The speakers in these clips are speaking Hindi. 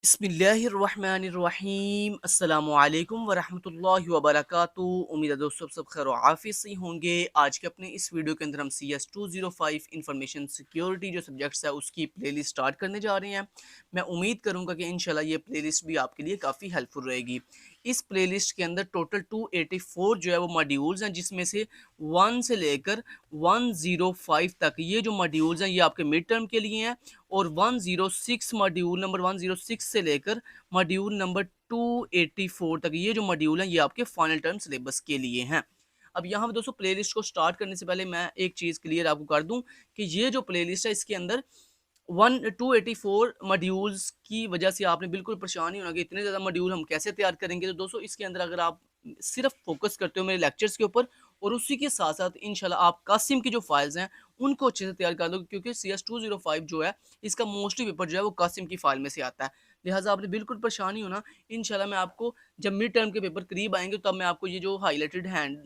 बिस्मिल्लाहिर्रहमानिर्रहीम अस्सलामुअलैकुम वरहमतुल्लाहि वबरकातुहू। उम्मीद है दोस्तों सब खैर आफियत से ही होंगे। आज के अपने इस वीडियो के अंदर हम CS 205 इंफॉर्मेशन सिक्योरिटी जो सब्जेक्ट्स है उसकी प्लेलिस्ट स्टार्ट करने जा रहे हैं। मैं उम्मीद करूंगा कि इंशाल्लाह ये प्लेलिस्ट भी आपके लिए काफ़ी हेल्पफुल रहेगी। इस प्लेलिस्ट के अंदर टोटल 284 जो है वो मॉड्यूल्स हैं, जिसमें से 1 से लेकर 105 तक ये जो मॉड्यूल्स हैं ये आपके मिड टर्म के लिए हैं, और 106 मॉड्यूल नंबर 106 से लेकर मॉड्यूल नंबर 284 तक ये जो मॉड्यूल हैं ये आपके फाइनल टर्म सिलेबस के लिए हैं। अब यहाँ पे दोस्तों प्लेलिस्ट को स्टार्ट करने से पहले मैं एक चीज़ क्लियर आपको कर दूं कि ये जो प्लेलिस्ट है इसके अंदर 284 मॉड्यूल्स की वजह से आपने बिल्कुल परेशान नहीं होना कि इतने ज़्यादा मॉड्यूल हम कैसे तैयार करेंगे। तो दोस्तों इसके अंदर अगर आप सिर्फ फोकस करते हो मेरे लेक्चर्स के ऊपर और उसी के साथ साथ इंशाल्लाह आप कासिम की जो फाइल्स हैं उनको अच्छे से तैयार कर दो, क्योंकि CS 205 जो है इसका मोस्टली पेपर जो है वो कासिम की फाइल में से आता है। लिहाजा आपने बिल्कुल परेशान नहीं होना। इंशाल्लाह मैं आपको जब मिड टर्म के पेपर करीब आएंगे तब मैं आपको ये जो हाईलाइटेड हैंड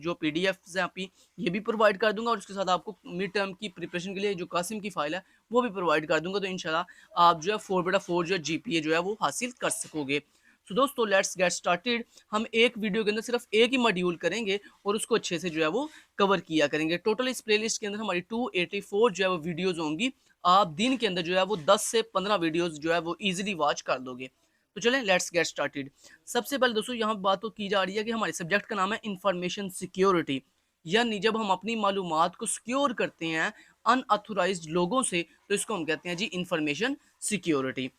जो PDFs हैं आपकी ये भी प्रोवाइड कर दूंगा, और उसके साथ आपको मिड टर्म की प्रिपरेशन के लिए जो कासिम की फाइल है वो भी प्रोवाइड कर दूंगा। तो इंशाल्लाह आप जो है 4/4 जो है GPA जो है वो हासिल कर सकोगे। तो दोस्तों लेट्स गेट स्टार्टेड। हम एक वीडियो के अंदर सिर्फ एक ही मॉड्यूल करेंगे और उसको अच्छे से जो है वो कवर किया करेंगे। टोटल इस प्लेलिस्ट के अंदर हमारी 284 जो है वो वीडियोस होंगी। आप दिन के अंदर जो है वो 10 से 15 वीडियोस जो है वो इजीली वॉच कर दोगे। तो चलें लेट्स गेट स्टार्टेड। सबसे पहले दोस्तों यहाँ बात तो की जा रही है कि हमारे सब्जेक्ट का नाम है इंफॉर्मेशन सिक्योरिटी, यानी जब हम अपनी मालूमात को सिक्योर करते हैं अनऑथोराइज्ड लोगों से तो इसको हम कहते हैं जी इंफॉर्मेशन सिक्योरिटी।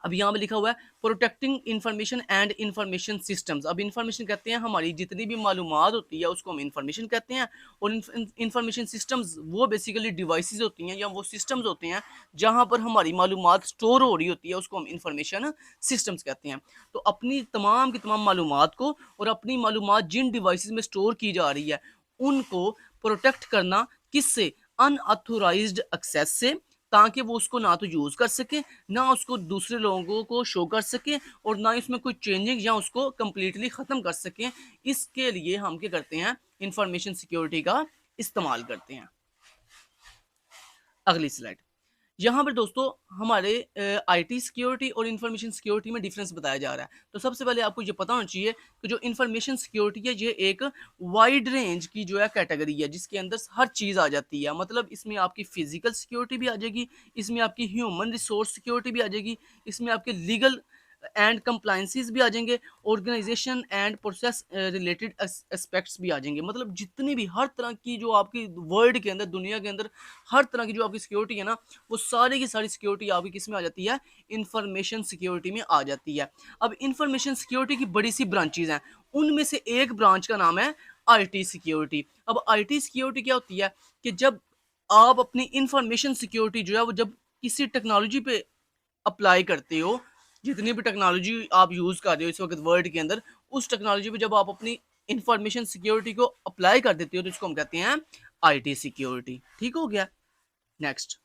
अब यहाँ पे लिखा हुआ है protecting information and information systems. अब इंफॉर्मेशन कहते हैं हमारी जितनी भी मालूमात होती है उसको हम इंफॉर्मेशन कहते हैं, और इंफॉर्मेशन सिस्टम्स वो बेसिकली डिवाइसेस होती हैं या वो सिस्टम्स होते हैं जहाँ पर हमारी मालूमात स्टोर हो रही होती है, उसको हम इंफॉर्मेशन सिस्टम्स कहते हैं। तो अपनी तमाम की तमाम मालूमात को और अपनी मालूमात जिन डिवाइसेस में स्टोर की जा रही है उनको प्रोटेक्ट करना किससे, अनऑथोराइज्ड एक्सेस से, ताकि वो उसको ना तो यूज़ कर सके ना उसको दूसरे लोगों को शो कर सके और ना ही उसमें कोई चेंजिंग या उसको कम्प्लीटली ख़त्म कर सकें। इसके लिए हम क्या करते हैं, इंफॉर्मेशन सिक्योरिटी का इस्तेमाल करते हैं। अगली स्लाइड। यहाँ पर दोस्तों हमारे IT सिक्योरिटी और इंफॉर्मेशन सिक्योरिटी में डिफरेंस बताया जा रहा है। तो सबसे पहले आपको ये पता होना चाहिए कि जो इंफॉर्मेशन सिक्योरिटी है ये एक वाइड रेंज की जो है कैटेगरी है, जिसके अंदर हर चीज़ आ जाती है। मतलब इसमें आपकी फिजिकल सिक्योरिटी भी आ जाएगी, इसमें आपकी ह्यूमन रिसोर्स सिक्योरिटी भी आ जाएगी, इसमें आपके लीगल एंड कंप्लाइंसेस भी आ जाएंगे, organisation and process related aspects भी आ जाएंगे। मतलब जितनी भी हर तरह की जो आपकी वर्ल्ड के अंदर दुनिया के अंदर हर तरह की जो आपकी सिक्योरिटी है ना वो सारी की सारी सिक्योरिटी आपकी किस में आ जाती है, इंफॉर्मेशन सिक्योरिटी में आ जाती है। अब इंफॉर्मेशन सिक्योरिटी की बड़ी सी ब्रांचेज हैं, उनमें से एक ब्रांच का नाम है IT सिक्योरिटी। अब IT सिक्योरिटी क्या होती है कि जब आप अपनी इंफॉर्मेशन सिक्योरिटी जो है वो जब किसी टेक्नोलॉजी पे अप्लाई करते हो, जितनी भी टेक्नोलॉजी आप यूज़ कर रहे हो इस वक्त वर्ल्ड के अंदर, उस टेक्नोलॉजी पे जब आप अपनी इंफॉर्मेशन सिक्योरिटी को अप्लाई कर देते हो तो इसको हम कहते हैं IT सिक्योरिटी। ठीक हो गया। नेक्स्ट,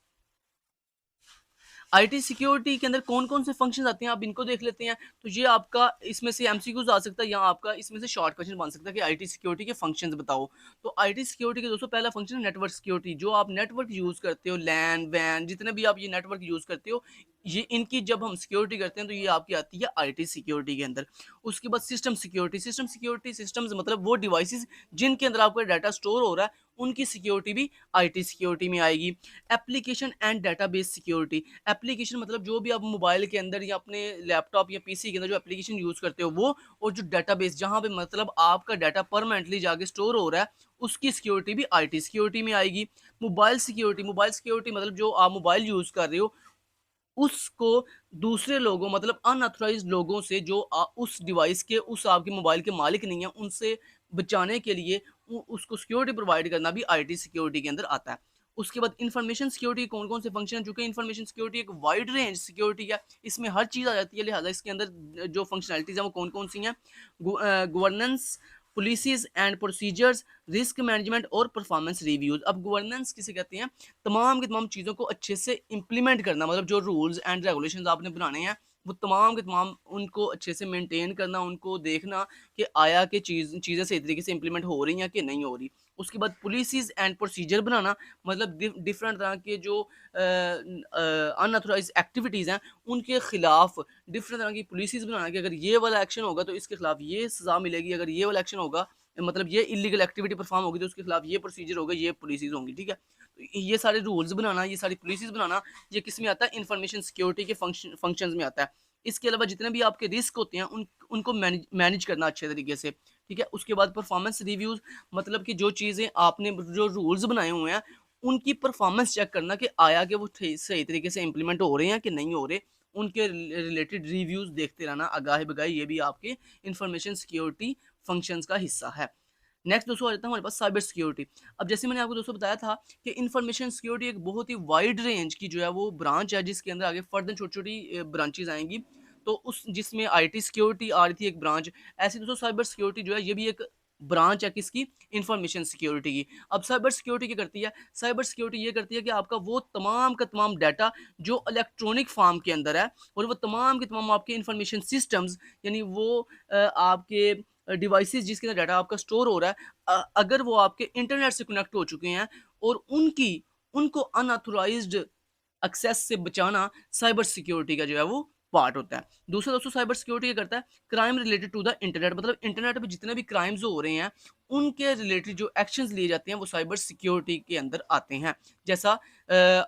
IT सिक्योरिटी के अंदर कौन कौन से फंक्शन आते हैं आप इनको देख लेते हैं। तो ये आपका इसमें से MCQs आ सकता है या आपका इसमें से शॉर्ट क्वेश्चन बन सकता है कि IT सिक्योरिटी के फंक्शंस बताओ। तो IT सिक्योरिटी के दोस्तों पहला फंक्शन है नेटवर्क सिक्योरिटी। जो आप नेटवर्क यूज़ करते हो, लैन वैन जितने भी आप ये नेटवर्क यूज़ करते हो, ये इनकी जब हम सिक्योरिटी करते हैं तो ये आपकी आती है IT सिक्योरिटी के अंदर। उसके बाद सिस्टम सिक्योरिटी। सिस्टम्स मतलब वो डिवाइसेस जिनके अंदर आपका डाटा स्टोर हो रहा है उनकी सिक्योरिटी भी IT सिक्योरिटी में आएगी। Application and database security. Application मतलब जो भी आप मोबाइल के अंदर या अपने लैपटॉप या PC के अंदर जो एप्लीकेशन यूज़ करते हो वो, और जो डेटाबेस जहाँ पे मतलब आपका डाटा परमानेंटली जाके स्टोर हो रहा है उसकी सिक्योरिटी भी IT सिक्योरिटी में आएगी। मोबाइल सिक्योरिटी मतलब जो आप मोबाइल यूज़ कर रहे हो उसको दूसरे लोगों मतलब अनऑथराइज्ड लोगों से जो उस डिवाइस के उस आपके मोबाइल के मालिक नहीं है उनसे बचाने के लिए उसको सिक्योरिटी प्रोवाइड करना भी IT सिक्योरिटी के अंदर आता है। उसके बाद इंफॉर्मेशन सिक्योरिटी कौन कौन से फंक्शन है, चूंकि इंफॉर्मेशन सिक्योरिटी एक वाइड रेंज सिक्योरिटी है, इसमें हर चीज़ आ जाती है। लिहाजा इसके अंदर जो फंक्शनैलिटीज़ हैं वो कौन कौन सी हैं, governance, policies and procedures, risk management और परफॉर्मेंस रिव्यूज। अब गवर्नेंस किसे कहते हैं, तमाम की तमाम चीज़ों को अच्छे से इम्प्लीमेंट करना, मतलब जो रूल्स एंड रेगुलेशंस आपने बनाने हैं वो तमाम के तमाम उनको अच्छे से मेंटेन करना, उनको देखना कि आया कि चीज़ें सही तरीके से इम्प्लीमेंट हो रही हैं कि नहीं हो रही। उसके बाद पॉलिसीज़ एंड प्रोसीजर बनाना, मतलब डिफरेंट तरह के जो अनऑथराइज्ड एक्टिविटीज़ हैं उनके खिलाफ डिफरेंट तरह की पॉलिसीज़ बनाना कि अगर ये वाला एक्शन होगा तो इसके खिलाफ ये सज़ा मिलेगी, अगर ये वाला एक्शन होगा मतलब ये इल्लीगल एक्टिविटी परफॉर्म होगी तो उसके खिलाफ ये प्रोसीजर होगा, ये पॉलिसीज़ होंगी, ठीक है। तो ये सारे रूल्स बनाना, ये सारी पॉलिसीज़ बनाना, ये किस में आता है? इंफॉर्मेशन सिक्योरिटी के फंक्शंस में आता है। इसके अलावा जितने भी आपके रिस्क होते हैं उनको मैनेज करना अच्छे तरीके से, ठीक है। उसके बाद परफॉर्मेंस रिव्यूज़, मतलब कि जो चीज़ें आपने जो रूल्स बनाए हुए हैं उनकी परफॉर्मेंस चेक करना कि आया कि वो सही तरीके से इम्प्लीमेंट हो रहे हैं कि नहीं हो रहे। उनके रिलेटेड रिव्यूज़ देखते रहना आगाह-बगाह, ये भी आपके इंफॉर्मेशन सिक्योरिटी फंक्शंस का हिस्सा है। नेक्स्ट दोस्तों आ जाता है हमारे पास साइबर सिक्योरिटी। अब जैसे मैंने आपको दोस्तों बताया था कि इंफॉर्मेशन सिक्योरिटी एक बहुत ही वाइड रेंज की जो है वो ब्रांच है, जिसके अंदर आगे फर्दर छोटी-छोटी ब्रांचेज़ आएँगी। तो उस जिसमें आईटी सिक्योरिटी आ रही थी एक ब्रांच, ऐसे दोस्तों साइबर सिक्योरिटी जो है ये भी एक ब्रांच है किसकी? इंफॉर्मेशन सिक्योरिटी की। अब साइबर सिक्योरिटी क्या करती है? साइबर सिक्योरिटी ये करती है कि आपका वो तमाम का तमाम डाटा जो इलेक्ट्रॉनिक फॉर्म के अंदर है और वो तमाम के तमाम आपके इंफॉर्मेशन सिस्टम्स, यानी वो आपके डिवाइसेस जिसके अंदर डाटा आपका स्टोर हो रहा है, अगर वो आपके इंटरनेट से कनेक्ट हो चुके हैं और उनको अनऑथराइज्ड एक्सेस से बचाना साइबर सिक्योरिटी का जो है वो पार्ट होता है। दूसरा दोस्तों साइबर सिक्योरिटी क्या करता है? Crime related to the internet, मतलब इंटरनेट पे जितने भी क्राइम्स हो रहे हैं उनके रिलेटेड जो एक्शंस लिए जाते हैं वो साइबर सिक्योरिटी के अंदर आते हैं। जैसा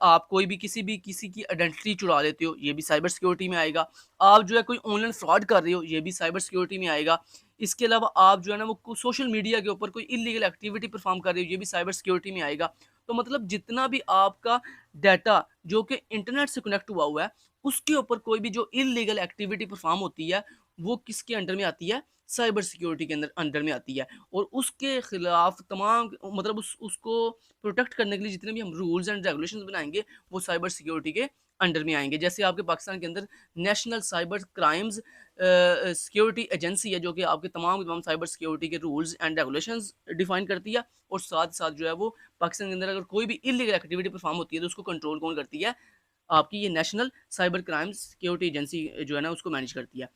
आप कोई भी किसी की आइडेंटिटी चुरा लेते हो, ये भी साइबर सिक्योरिटी में आएगा। आप जो है कोई ऑनलाइन फ्रॉड कर रहे हो, ये भी साइबर सिक्योरिटी में आएगा। इसके अलावा आप जो है ना वो सोशल मीडिया के ऊपर कोई इल्लीगल एक्टिविटी परफॉर्म कर रहे हो, ये भी साइबर सिक्योरिटी में आएगा। तो मतलब जितना भी आपका डाटा जो कि इंटरनेट से कनेक्ट हुआ है, उसके ऊपर कोई भी जो इल्लीगल एक्टिविटी परफॉर्म होती है, वो किसके अंडर में आती है? साइबर सिक्योरिटी के अंडर में आती है। और उसके खिलाफ तमाम मतलब उसको प्रोटेक्ट करने के लिए जितने भी हम रूल्स एंड रेगुलेशंस बनाएँगे, वो साइबर सिक्योरिटी के अंडर में आएँगे। जैसे आपके पाकिस्तान के अंदर national cyber crimes security agency है, जो कि आपके तमाम के तमाम साइबर सिक्योरिटी के रूल्स एंड रेगुलेशंस डिफाइन करती है और साथ-साथ जो है वो पाकिस्तान के अंदर अगर कोई भी इल्लीगल एक्टिविटी परफॉर्म होती है, तो उसको कंट्रोल कौन करती है? आपकी ये national cyber crimes security agency जो है ना उसको मैनेज करती है।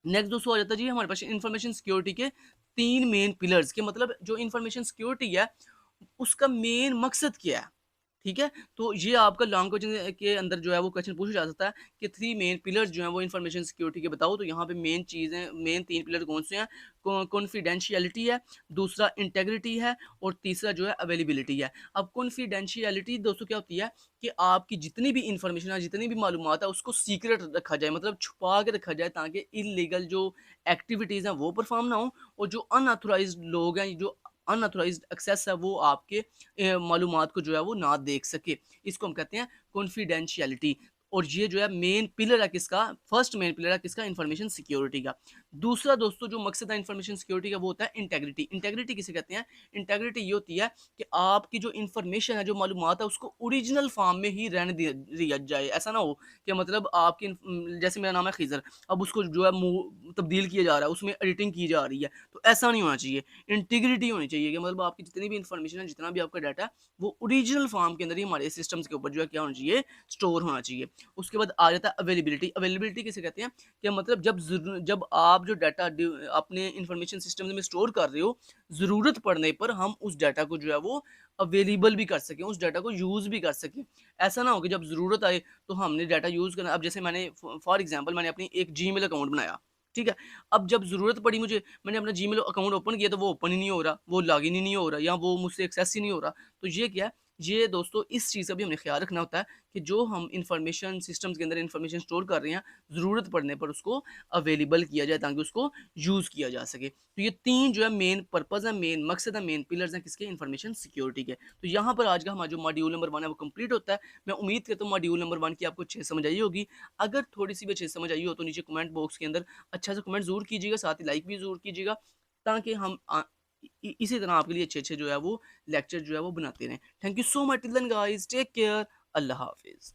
नेक्स्ट दोस्तों आ जाता है जी हमारे पास इंफॉर्मेशन सिक्योरिटी के 3 मेन पिलर्स के, मतलब जो इंफॉर्मेशन सिक्योरिटी है उसका मेन मकसद क्या है? ठीक है? तो ये आपका लॉन्ग क्वेश्चन के अंदर जो है वो क्वेश्चन पूछा जा सकता है कि 3 मेन पिलर्स जो हैं वो इंफॉर्मेशन सिक्योरिटी के बताओ। तो यहाँ पे मेन 3 पिलर कौन-से हैं? कॉन्फिडेंशियलिटी है, दूसरा इंटीग्रिटी है और तीसरा जो है अवेलेबिलिटी है। अब कॉन्फिडेंशियलिटी दोस्तों क्या होती है कि आपकी जितनी भी इंफॉर्मेशन है, जितनी भी मालूमात है उसको सीक्रेट रखा जाए, मतलब छुपा के रखा जाए ताकि इल्लीगल जो एक्टिविटीज़ हैं वो परफॉर्म ना हो और जो अनऑथराइज्ड लोग हैं, जो अनऑथराइज्ड एक्सेस है वो आपके मालूमात को जो है वो ना देख सके। इसको हम कहते हैं कॉन्फिडेंशियलिटी। और ये जो है मेन पिलर है किसका? फर्स्ट मेन पिलर है किसका? इंफॉर्मेशन सिक्योरिटी का। दूसरा दोस्तों जो मकसद है इंफॉर्मेशन सिक्योरिटी का वो होता है इंटीग्रिटी। इंटीग्रिटी किसे कहते हैं? इंटीग्रिटी ये होती है कि आपकी जो इंफॉर्मेशन है, जो मालूमात है उसको ओरिजिनल फॉर्म में ही रहने दिया जाए। ऐसा ना हो कि मतलब आपकी जैसे मेरा नाम है खिज़र, अब उसको जो है तब्दील किया जा रहा है, उसमें एडिटिंग की जा रही है, तो ऐसा नहीं होना चाहिए। इंटीग्रिटी होनी चाहिए कि मतलब आपकी जितनी भी इंफॉर्मेशन है, जितना भी आपका डाटा है, वो ओरिजिनल फॉर्म के अंदर ही हमारे सिस्टम्स के ऊपर जो है क्या होना चाहिए? स्टोर होना चाहिए। उसके बाद आ जाता है अवेलेबिलिटी। अवेलेबिलिटी किसे कहते हैं? कि मतलब जब आप जो डाटा अपने इंफॉर्मेशन सिस्टम में स्टोर कर रहे हो, ज़रूरत पड़ने पर हम उस डाटा को जो है वो अवेलेबल भी कर सकें, उस डाटा को यूज़ भी कर सकें। ऐसा ना हो कि जब ज़रूरत आए तो हमने डाटा यूज़ करना। अब जैसे मैंने फॉर एग्ज़ाम्पल मैंने अपनी एक जीमेल अकाउंट बनाया, ठीक है? अब जब ज़रूरत पड़ी मुझे, मैंने अपना जीमेल अकाउंट ओपन किया तो वो ओपन ही नहीं हो रहा, वो लॉगिन ही नहीं हो रहा या वो मुझसे एक्सेस ही नहीं हो रहा। तो ये क्या है? ये दोस्तों इस चीज़ का भी हमें ख़्याल रखना होता है कि जो हम इंफॉर्मेशन सिस्टम्स के अंदर इंफॉर्मेशन स्टोर कर रहे हैं, ज़रूरत पड़ने पर उसको अवेलेबल किया जाए ताकि उसको यूज़ किया जा सके। तो ये 3 जो है मेन पर्पज़ है, मेन मकसद है, मेन पिलर्स हैं किसके? इंफॉर्मेशन सिक्योरिटी के। तो यहाँ पर आज का हमारा जो मॉड्यूल नंबर 1 है वो कंप्लीट होता है। मैं उम्मीद करता हूँ मॉड्यूल नंबर 1 की आपको अच्छे से समझ आई होगी। अगर थोड़ी-सी भी अच्छे से समझ आई हो तो नीचे कमेंट बॉक्स के अंदर अच्छा सा कमेंट ज़रूर कीजिएगा, साथ ही लाइक भी ज़रूर कीजिएगा ताकि हम इसी तरह आपके लिए अच्छे-अच्छे जो है वो लेक्चर जो है वो बनाते रहें। Thank you so much till then guys, take care, अल्लाह हाफ़िज़।